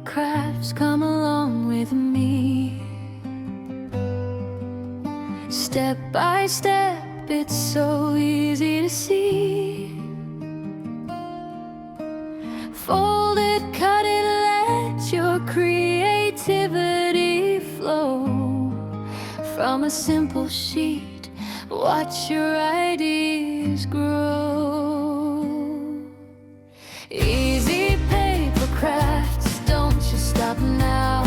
crafts, come along with me. Step by step, it's so easy to see. Fold it, cut it, let your creativity flow. From a simple sheet, watch your ideas grow. Easy paper crafts, don't you stop now.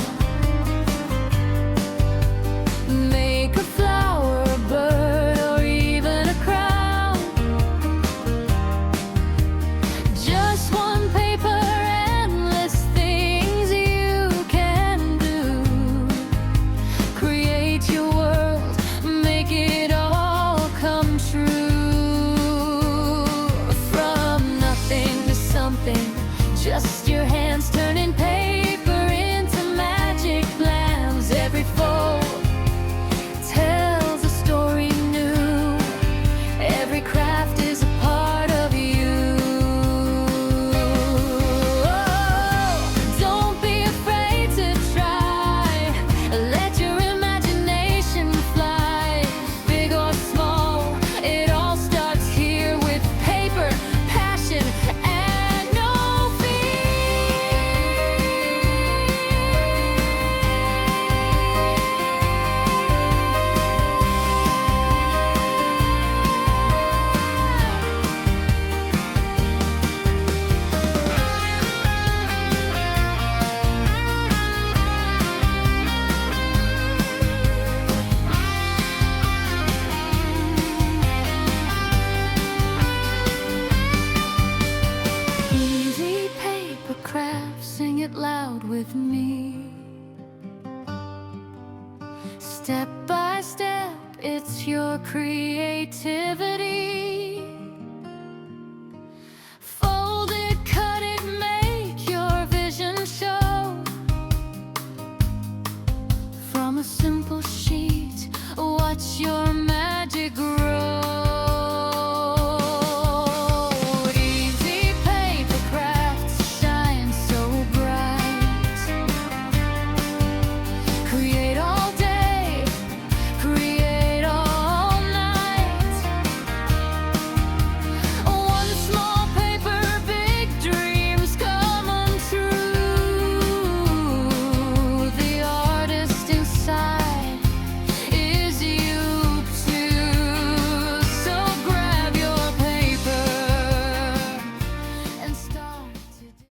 Make a flower, a bird, or even a crown. Just one paper, endless things you can do. Create your world, make it all come true. From nothing to something, just your hands turning paper into magic plans. Every fold tells a story new. Every craft is a part of you. Oh, don't be afraid to try. Let your imagination fly. Big or small, it all starts here with paper, passion, and no easy paper craft, sing it loud with me. Step by step, it's your creativity. Fold it, cut it, make your vision show. From a simple sheet, watch your magic grow.